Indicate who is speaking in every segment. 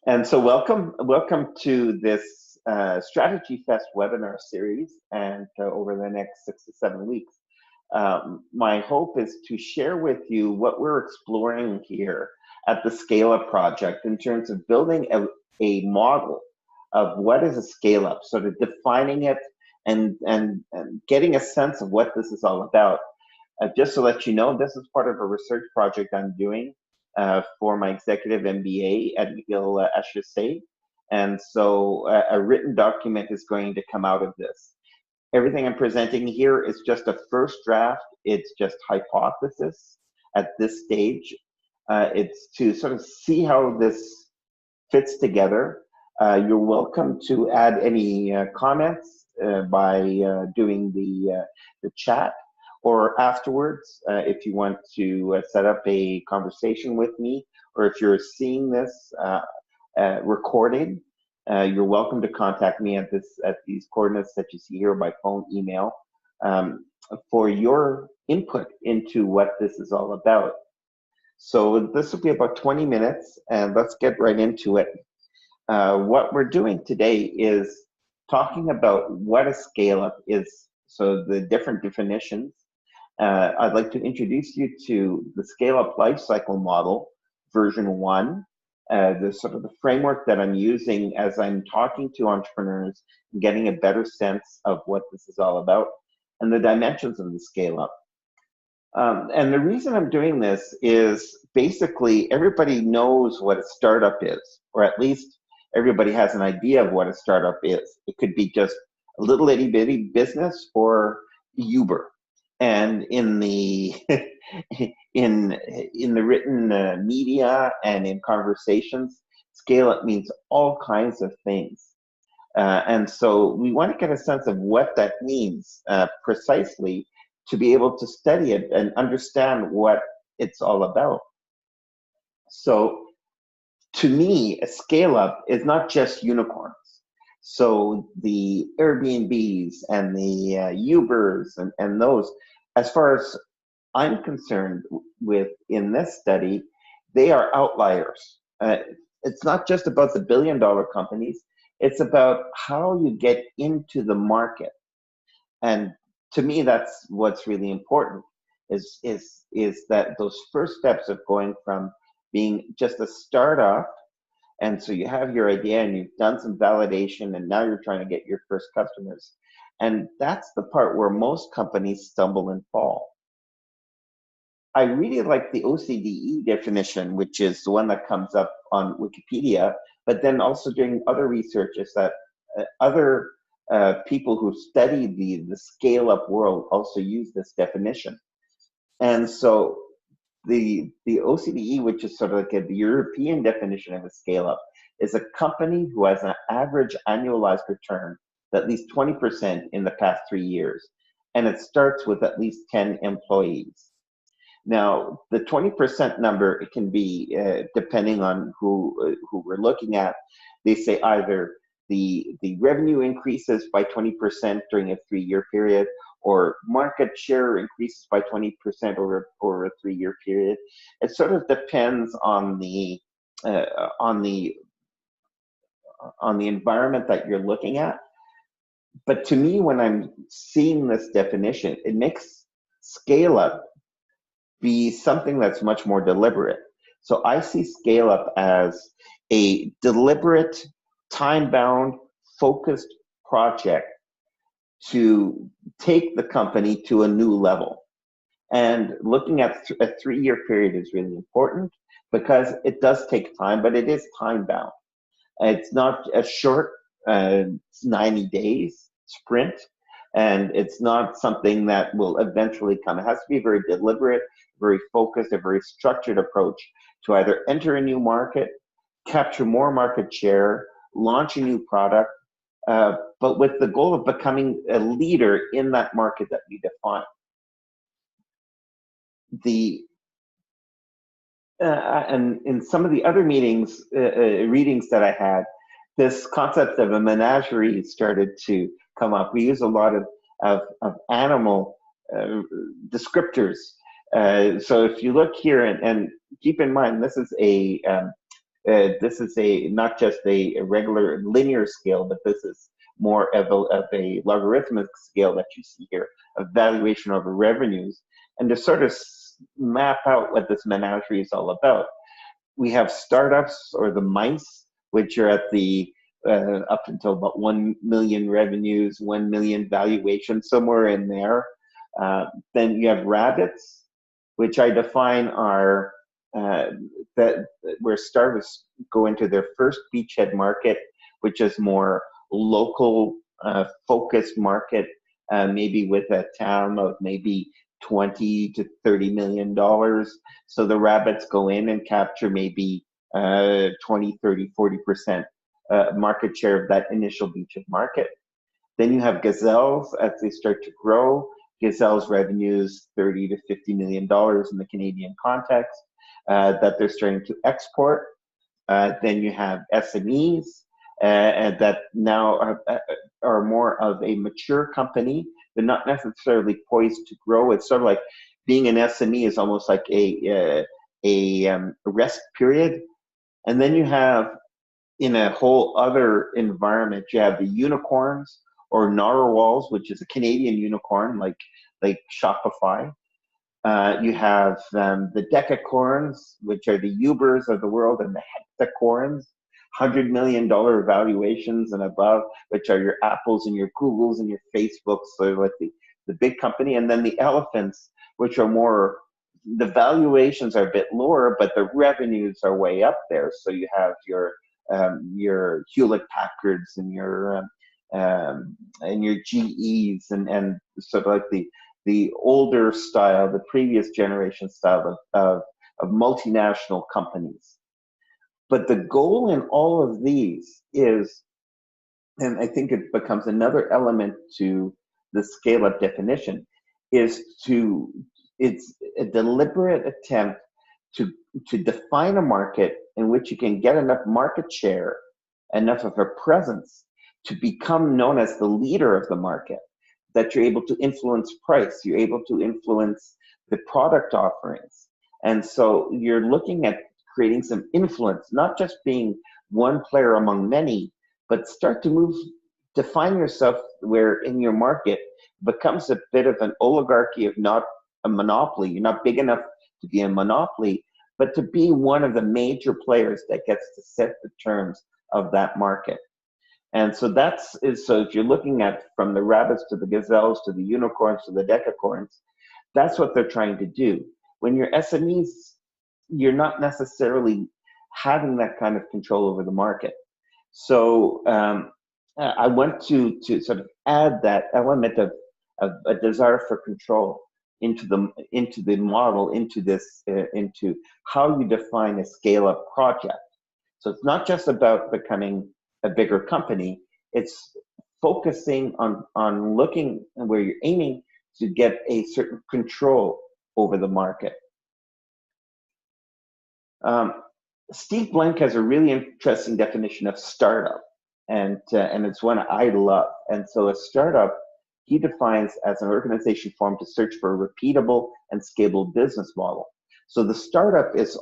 Speaker 1: And so welcome to this StrategyFest webinar series, and over the next 6 to 7 weeks. My hope is to share with you what we're exploring here at the Scaleup project in terms of building a model of what is a scale-up, sort of defining it and getting a sense of what this is all about. Just to let you know, this is part of a research project I'm doing for my executive MBA at McGill HSA. And so a written document is going to come out of this. Everything I'm presenting here is just a first draft. It's just hypothesis at this stage. It's to sort of see how this fits together. You're welcome to add any comments by doing the chat, or afterwards, if you want to set up a conversation with me, or if you're seeing this recorded, you're welcome to contact me at these coordinates that you see here by phone, email, for your input into what this is all about. So this will be about 20 minutes, and let's get right into it. What we're doing today is talking about what a scale-up is, so the different definitions. I'd like to introduce you to the Scaleup Lifecycle model, version 1, the sort of the framework that I'm using as I'm talking to entrepreneurs and getting a better sense of what this is all about, and the dimensions of the scale-up. And the reason I'm doing this is basically everybody knows what a startup is, or at least everybody has an idea of what a startup is. It could be just a little itty bitty business or Uber. And in the in the written media and in conversations, scale up means all kinds of things, and so we want to get a sense of what that means precisely to be able to study it and understand what it's all about. So, to me, a scale up is not just unicorns. So the Airbnbs and the Ubers and those, as far as I'm concerned with in this study, they are outliers. It's not just about the billion-dollar companies. It's about how you get into the market. And to me, that's what's really important, is that those first steps of going from being just a startup, and so you have your idea and you've done some validation and now you're trying to get your first customers. And that's the part where most companies stumble and fall. I really like the OCDE definition, which is the one that comes up on Wikipedia, but then also doing other research is that other people who study the scale-up world also use this definition. And so the OCDE, which is sort of like the European definition of a scale-up, is a company who has an average annualized return of at least 20% in the past 3 years, and it starts with at least 10 employees. Now, the 20% number, it can be, depending on who we're looking at, they say either the revenue increases by 20% during a 3-year period, or market share increases by 20% over a 3-year period. It sort of depends on the environment that you're looking at. But to me, when I'm seeing this definition, it makes scale up be something that's much more deliberate. So I see scale up as a deliberate, time-bound, focused project to take the company to a new level. And looking at a 3-year period is really important because it does take time, but it is time-bound. It's not a short 90 days sprint, and it's not something that will eventually come. It has to be a very deliberate, very focused, a very structured approach to either enter a new market, capture more market share, launch a new product, but with the goal of becoming a leader in that market that we define. And in some of the other meetings, readings that I had, this concept of a menagerie started to come up. We use a lot of animal descriptors. So if you look here, and keep in mind, this is a this is not just a regular linear scale, but this is more of a logarithmic scale that you see here, of valuation over revenues, and to sort of map out what this menagerie is all about. We have startups, or the mice, which are at the up until about 1 million revenues, 1 million valuation, somewhere in there. Then you have rabbits, which I define are where startups go into their first beachhead market, which is more local focused market, maybe with a TAM of maybe 20 to 30 million dollars. So the rabbits go in and capture maybe 20, 30, 40% market share of that initial beachhead market. Then you have gazelles as they start to grow. Gazelles revenues 30 to 50 million dollars in the Canadian context that they're starting to export. Then you have SMEs and that now are more of a mature company. They're not necessarily poised to grow. It's sort of like being an SME is almost like a rest period. And then you have, in a whole other environment, you have the unicorns, or narwhals, which is a Canadian unicorn, like Shopify. You have the decacorns, which are the Ubers of the world, and the heptacorns, $100 million valuations and above, which are your Apples and your Googles and your Facebooks, so like the big company. And then the elephants, which are more, the valuations are a bit lower, but the revenues are way up there. So you have your Hewlett Packards and your GEs and sort of like the older style, the previous generation style of multinational companies. But the goal in all of these is, and I think it becomes another element to the scale-up definition, it's a deliberate attempt to define a market in which you can get enough market share, enough of a presence to become known as the leader of the market, that you're able to influence price, you're able to influence the product offerings. And so you're looking at creating some influence, not just being one player among many, but start to define yourself where in your market becomes a bit of an oligarchy, of not a monopoly. You're not big enough to be a monopoly, but to be one of the major players that gets to set the terms of that market. And so so if you're looking at from the rabbits to the gazelles to the unicorns to the decacorns, that's what they're trying to do. When you're SMEs, you're not necessarily having that kind of control over the market. So I want to sort of add that element of a desire for control into the model, into how you define a scale-up project. So it's not just about becoming a bigger company, it's focusing on looking where you're aiming to get a certain control over the market. Steve Blank has a really interesting definition of startup, and it's one I love. And so a startup, he defines as an organization formed to search for a repeatable and scalable business model. So the startup is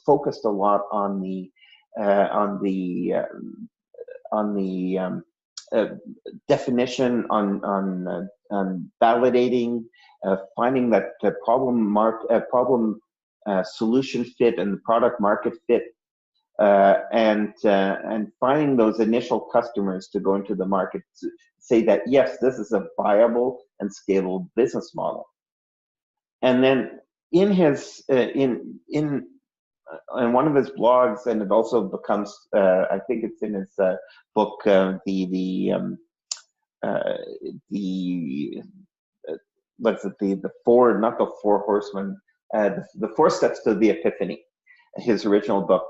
Speaker 1: focused a lot on the definition, on validating, finding that problem solution fit and the product market fit, and finding those initial customers to go into the market to say that yes, this is a viable and scalable business model. And then in his in one of his blogs, and it also becomes I think it's in his book, the four, not the four horsemen, the 4 steps to the Epiphany, his original book.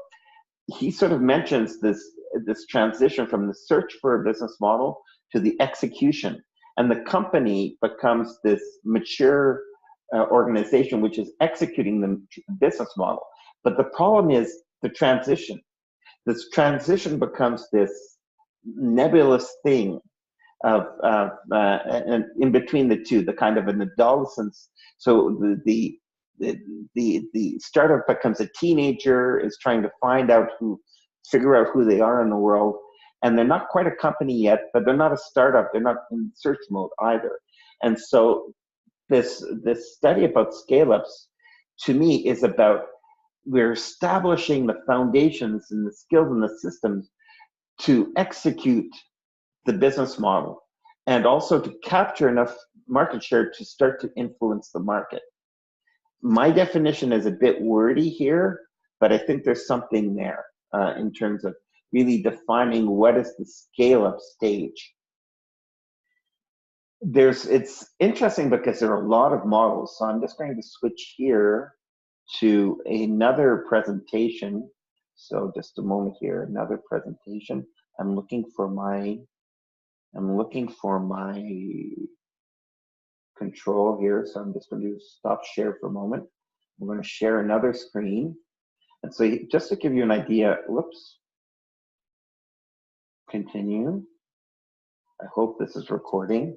Speaker 1: He sort of mentions this transition from the search for a business model to the execution, and the company becomes this mature organization which is executing the business model. But the problem is the transition. This transition becomes this nebulous thing and in between the two, the kind of an adolescence. So the the startup becomes a teenager, is trying to figure out who they are in the world, and they're not quite a company yet, but they're not a startup. They're not in search mode either. And so this study about scale-ups, to me, is about we're establishing the foundations and the skills and the systems to execute the business model, and also to capture enough market share to start to influence the market. My definition is a bit wordy here, but I think there's something there in terms of really defining what is the scale-up stage. It's interesting because there are a lot of models, so I'm just going to switch here to another presentation. So just a moment here, another presentation. I'm looking for my control here, so I'm just going to stop share for a moment. I'm going to share another screen. And so just to give you an idea, whoops, continue. I hope this is recording.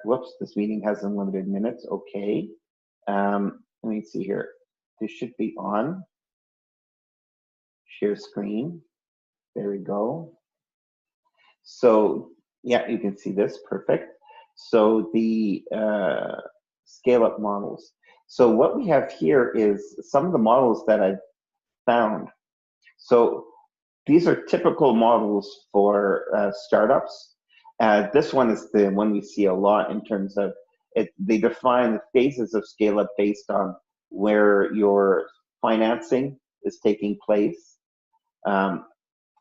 Speaker 1: Whoops, this meeting has unlimited minutes. Okay. Let me see here. This should be on. Share screen. There we go. So yeah, you can see this, perfect. So the scale-up models. So what we have here is some of the models that I've found. So these are typical models for startups. This one is the one we see a lot in terms of they define the phases of scale-up based on where your financing is taking place.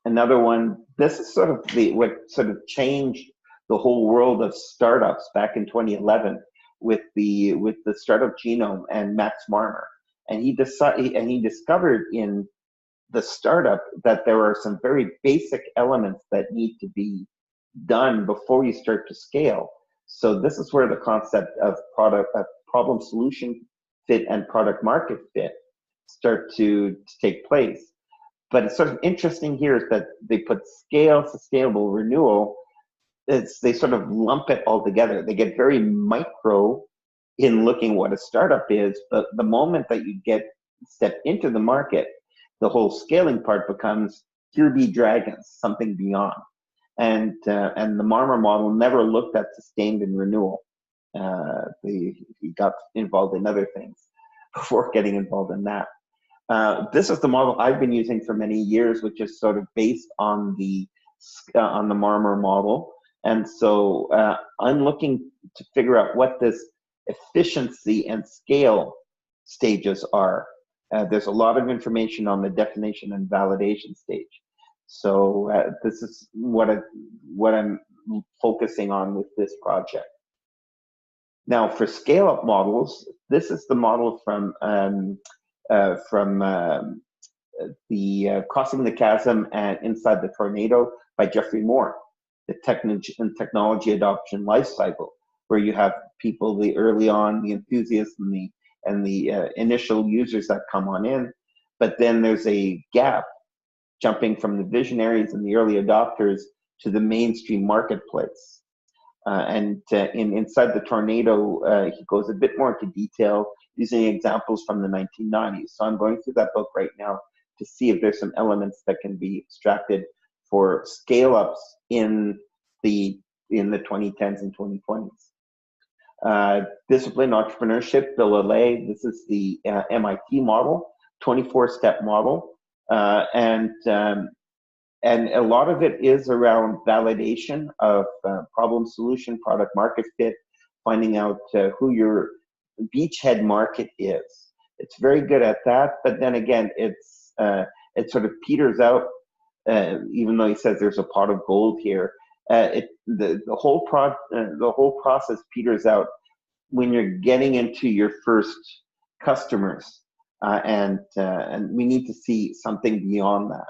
Speaker 1: Another one, this is sort of what sort of changed the whole world of startups back in 2011 with the startup genome and Max Marmer. And he discovered in the startup that there are some very basic elements that need to be done before you start to scale. So this is where the concept of problem solution fit and product market fit start to take place. But it's sort of interesting here is that they put scale, sustainable, renewal. They sort of lump it all together. They get very micro in looking what a startup is, but the moment that you step into the market, the whole scaling part becomes here be dragons, something beyond. And the Marmer model never looked at sustained and renewal. He got involved in other things before getting involved in that. This is the model I've been using for many years, which is sort of based on the Marmer model. And so I'm looking to figure out what this efficiency and scale stages are. There's a lot of information on the definition and validation stage. So this is what I'm focusing on with this project. Now, for scale-up models, this is the model from the Crossing the Chasm and Inside the Tornado by Geoffrey Moore, the technology adoption life cycle, where you have people, the early on, the enthusiasts and the initial users that come on in, but then there's a gap jumping from the visionaries and the early adopters to the mainstream marketplace. And Inside the Tornado, he goes a bit more into detail using examples from the 1990s. So I'm going through that book right now to see if there's some elements that can be extracted for scale-ups in the 2010s and 2020s. Discipline Entrepreneurship, Bill Aulet, this is the MIT model, 24-step model. And a lot of it is around validation of problem solution, product market fit, finding out who your beachhead market is. It's very good at that, but then again, it sort of peters out, even though he says there's a pot of gold here. The whole process peters out when you're getting into your first customers, and we need to see something beyond that.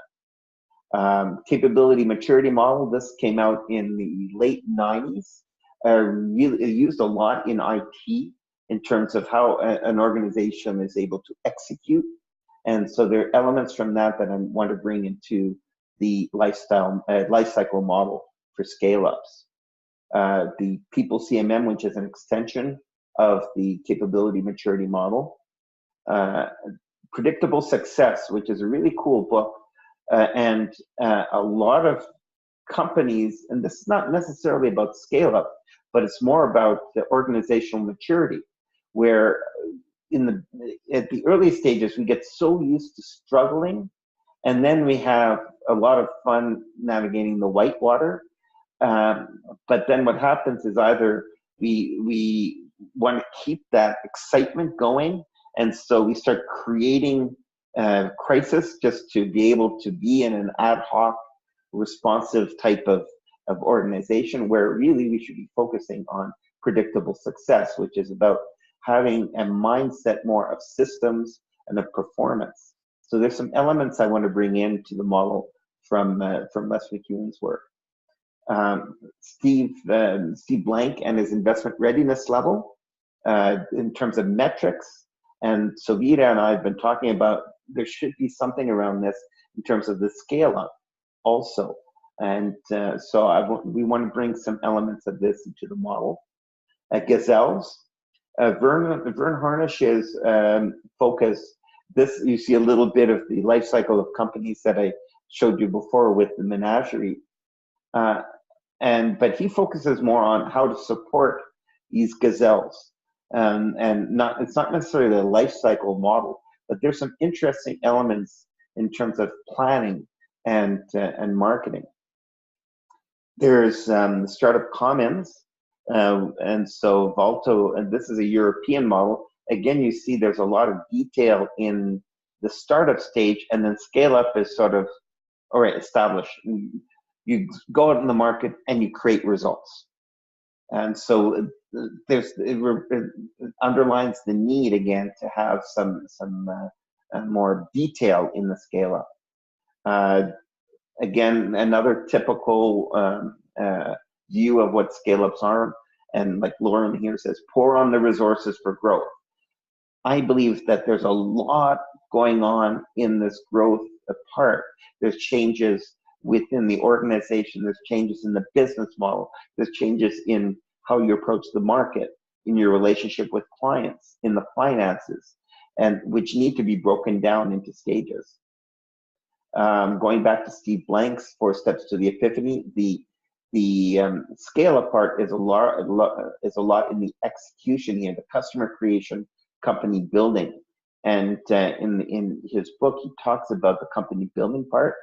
Speaker 1: Capability maturity model. This came out in the late 90s. Really, it used a lot in IT in terms of how an organization is able to execute. And so there are elements from that I want to bring into the lifecycle model for scale-ups. The People-CMM, which is an extension of the capability maturity model. Predictable Success, which is a really cool book, and a lot of companies, and this is not necessarily about scale up, but it's more about the organizational maturity, where at the early stages we get so used to struggling, and then we have a lot of fun navigating the whitewater. But then what happens is either we want to keep that excitement going, and so we start creating crisis just to be able to be in an ad hoc, responsive type of organization, where really we should be focusing on predictable success, which is about having a mindset more of systems and of performance. So there's some elements I want to bring into the model from Les McKeown's work. Steve Blank and his investment readiness level in terms of metrics. And Sovita and I have been talking about there should be something around this in terms of the scale up also. And so we want to bring some elements of this into the model. Gazelles, Verne Harnish's focus. This, you see a little bit of the life cycle of companies that I showed you before with the menagerie. But he focuses more on how to support these gazelles, and it's not necessarily the life cycle model, but there's some interesting elements in terms of planning and marketing. There's Startup Commons, and so Valto, and this is a European model. Again, you see there's a lot of detail in the startup stage, and then scale up is sort of, all right, established. You go out in the market and you create results. And so it underlines the need again to have some more detail in the scale up. Again, another typical view of what scale ups are, and like Lauren here says, pour on the resources for growth. I believe that there's a lot going on in this growth part. There's changes within the organization, there's changes in the business model, there's changes in how you approach the market, in your relationship with clients, in the finances, and which need to be broken down into stages. Going back to Steve Blank's 4 Steps to the Epiphany, the scale up part is a lot in the execution here, the customer creation, company building. And in his book, he talks about the company building part,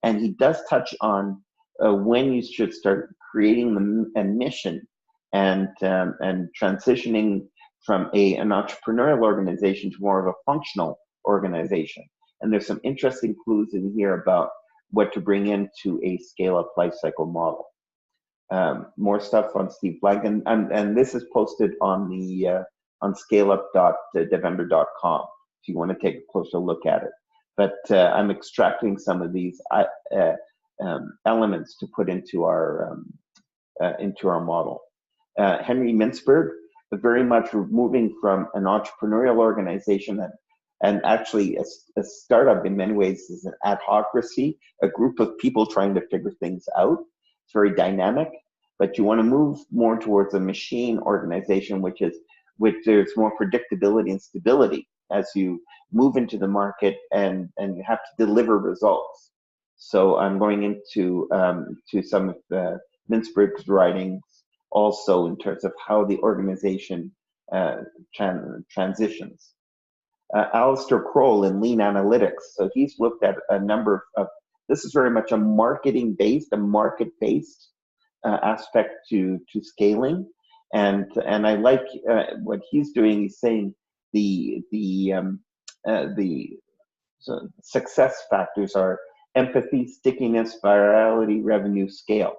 Speaker 1: and he does touch on when you should start creating a mission and transitioning from an entrepreneurial organization to more of a functional organization. And there's some interesting clues in here about what to bring into a scale-up lifecycle model. More stuff on Steve Blank, and this is posted on the on scaleup.davender.com if you want to take a closer look at it. But I'm extracting some of these elements to put into our model. Henry Mintzberg, very much moving from an entrepreneurial organization and actually a startup in many ways is an adhocracy, a group of people trying to figure things out. It's very dynamic, but you want to move more towards a machine organization, which there's more predictability and stability as you move into the market and you have to deliver results. So I'm going into to some of the Mintzberg's writings also in terms of how the organization transitions. Alastair Croll in Lean Analytics. So he's looked at a number of, this is very much a market-based aspect to scaling. And I like what he's doing. He's saying the success factors are empathy, stickiness, virality, revenue, scale.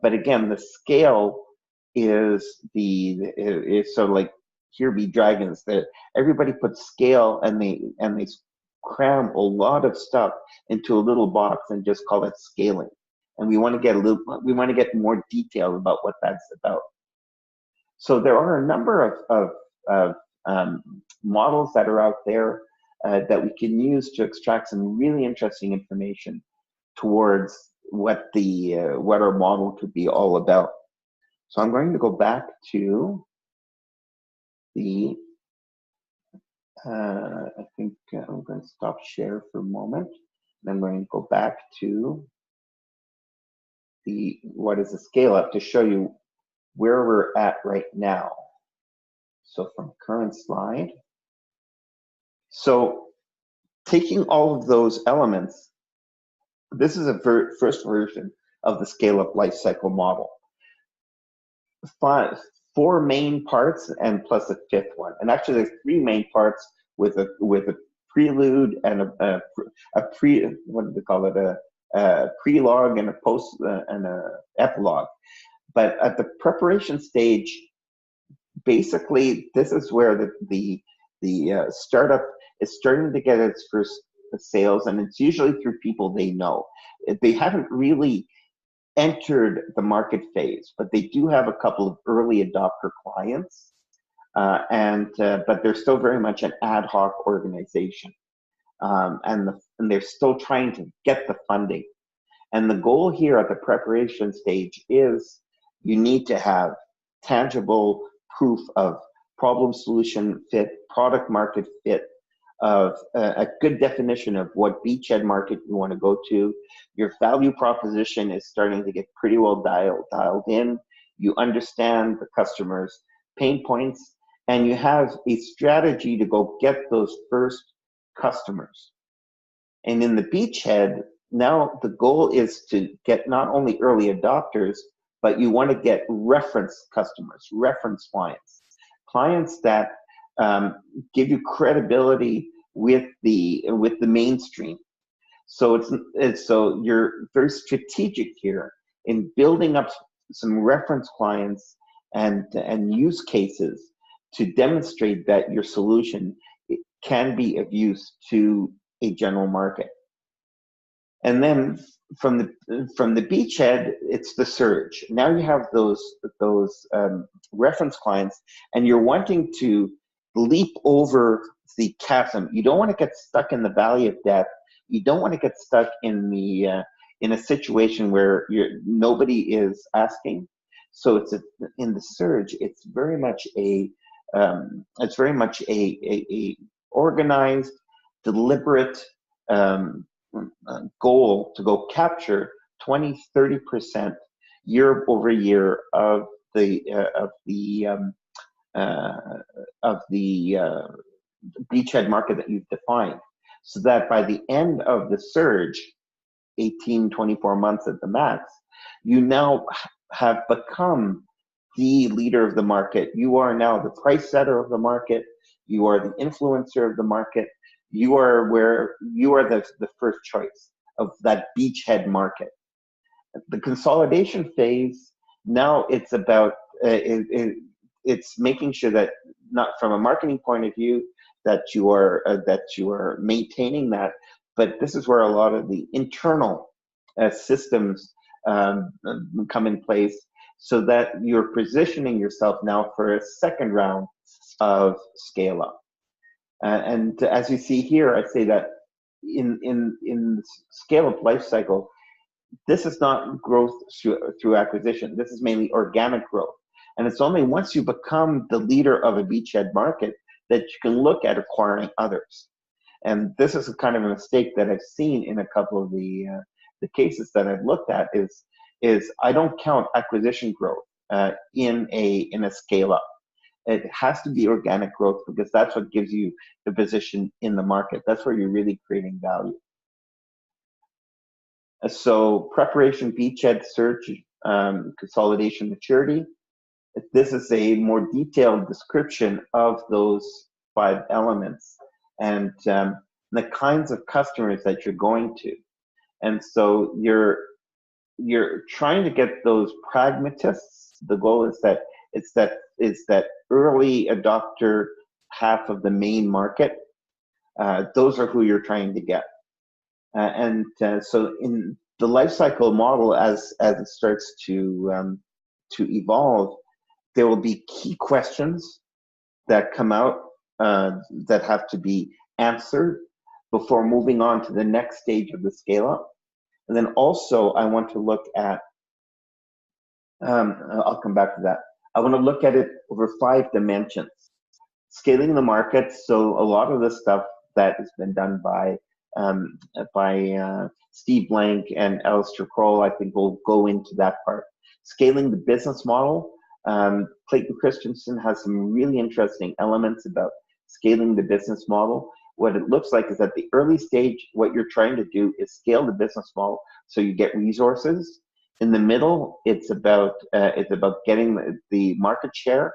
Speaker 1: But again, the scale is sort of like here be dragons. That everybody puts scale and they cram a lot of stuff into a little box and just call it scaling. And we want to get more detail about what that's about. So there are a number of models that are out there that we can use to extract some really interesting information towards what our model could be all about. So I'm going to go back to the I think I'm going to stop share for a moment. And I'm going to go back to what is a scale up to show you where we're at right now. So from current slide. So taking all of those elements, this is a first version of the scale-up lifecycle model. Four main parts and plus a fifth one. And actually there's three main parts with a prelude and a what do they call it? A prelogue and a post and a epilogue. But at the preparation stage, basically this is where the startup is starting to get its first sales, and it's usually through people they know. They haven't really entered the market phase, but they do have a couple of early adopter clients, but they're still very much an ad hoc organization, and they're still trying to get the funding. And the goal here at the preparation stage is you need to have tangible proof of problem solution fit, product market fit, of a good definition of what beachhead market you want to go to. Your value proposition is starting to get pretty well dialed in. You understand the customer's pain points, and you have a strategy to go get those first customers. And in the beachhead, now the goal is to get not only early adopters, but you want to get reference customers, reference clients that give you credibility with the mainstream. So so you're very strategic here in building up some reference clients and use cases to demonstrate that your solution can be of use to a general market. And then from the beachhead, it's the surge. Now you have those reference clients, and you're wanting to leap over the chasm. You don't want to get stuck in the valley of death. You don't want to get stuck in a situation where nobody is asking. So in the surge, it's very much a organized, deliberate goal to go capture 20-30% year over year of the beachhead market that you've defined, so that by the end of the surge, 18-24 months at the max, you now have become the leader of the market. You are now the price setter of the market. You are the influencer of the market. You are the first choice of that beachhead market. The consolidation phase, now it's about it's making sure that, not from a marketing point of view, that you are maintaining that, but this is where a lot of the internal systems come in place, so that you're positioning yourself now for a second round of scale up. And as you see here, I say that in scale up life cycle, this is not growth through acquisition. This is mainly organic growth. And it's only once you become the leader of a beachhead market that you can look at acquiring others. And this is a kind of a mistake that I've seen in a couple of the cases that I've looked at, is I don't count acquisition growth in a scale up. It has to be organic growth, because that's what gives you the position in the market. That's where you're really creating value. So preparation, beachhead, search, consolidation, maturity. This is a more detailed description of those 5 elements and the kinds of customers that you're going to. And so you're trying to get those pragmatists. The goal is that it's that early adopter half of the main market. Those are who you're trying to get. So in the life cycle model, as it starts to evolve, there will be key questions that come out that have to be answered before moving on to the next stage of the scale up. And then also I want to look at, I'll come back to that. I want to look at it over 5 dimensions. Scaling the market. So a lot of the stuff that has been done um, by Steve Blank and Alastair Croll, I think will go into that part. Scaling the business model. Clayton Christensen has some really interesting elements about scaling the business model. What it looks like is at the early stage, what you're trying to do is scale the business model so you get resources. In the middle, it's about getting the market share.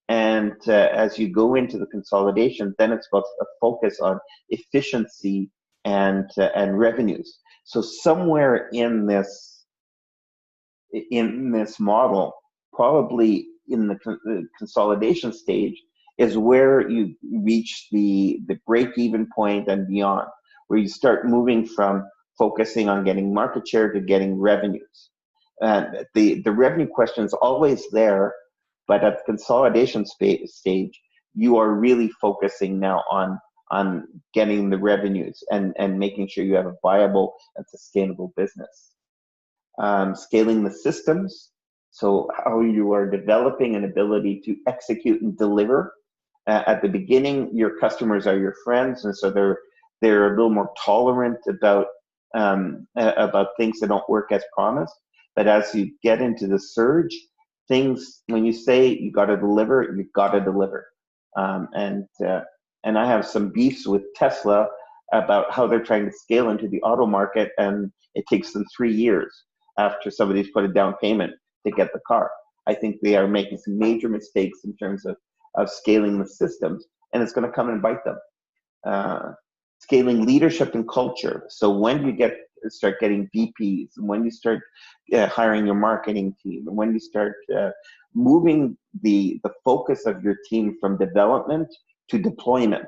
Speaker 1: And as you go into the consolidation, then it's about a focus on efficiency and revenues. So somewhere in this model, probably in the consolidation stage, is where you reach the break-even point and beyond, where you start moving from focusing on getting market share to getting revenues. The revenue question is always there, but at the consolidation stage, you are really focusing now on getting the revenues and making sure you have a viable and sustainable business. Scaling the systems, so how you are developing an ability to execute and deliver. At the beginning, your customers are your friends, and so they're a little more tolerant about things that don't work as promised. But as you get into the surge, things, when you say you got to deliver, you've got to deliver. And I have some beefs with Tesla about how they're trying to scale into the auto market, and it takes them 3 years after somebody's put a down payment to get the car. I think they are making some major mistakes in terms of scaling the systems, and it's going to come and bite them. Scaling leadership and culture. So when you start getting VPs, and when you start hiring your marketing team, and when you start moving the focus of your team from development to deployment,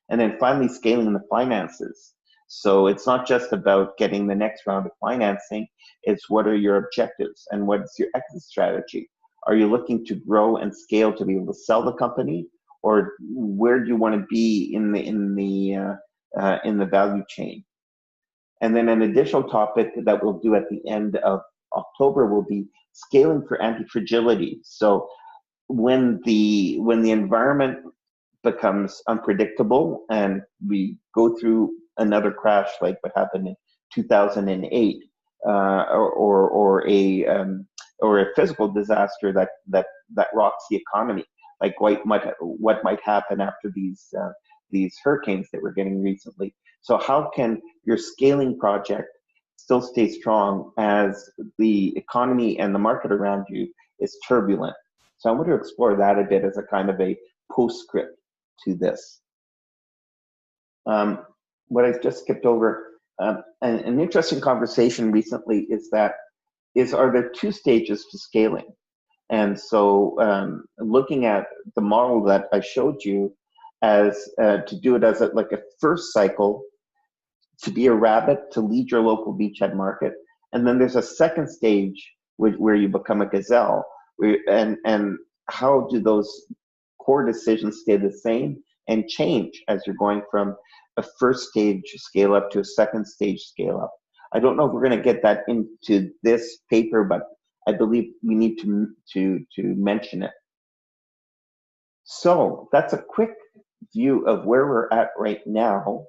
Speaker 1: and then finally scaling the finances. So it's not just about getting the next round of financing, it's what are your objectives and what's your exit strategy? Are you looking to grow and scale to be able to sell the company, or where do you want to be in the value chain? And then an additional topic that we'll do at the end of October will be scaling for anti-fragility. So when the environment becomes unpredictable and we go through another crash like what happened in 2008, or a physical disaster that rocks the economy, like what might happen after these hurricanes that we're getting recently. So how can your scaling project still stay strong as the economy and the market around you is turbulent? So I want to explore that a bit as a kind of a postscript to this. What I just skipped over, an interesting conversation recently are there 2 stages to scaling? And so looking at the model that I showed you as to do it as like a first cycle, to be a rabbit, to lead your local beachhead market. And then there's a second stage where you become a gazelle. And how do those core decisions stay the same and change as you're going from a first stage scale up to a second stage scale up? I don't know if we're going to get that into this paper, but I believe we need to mention it. So that's a quick view of where we're at right now.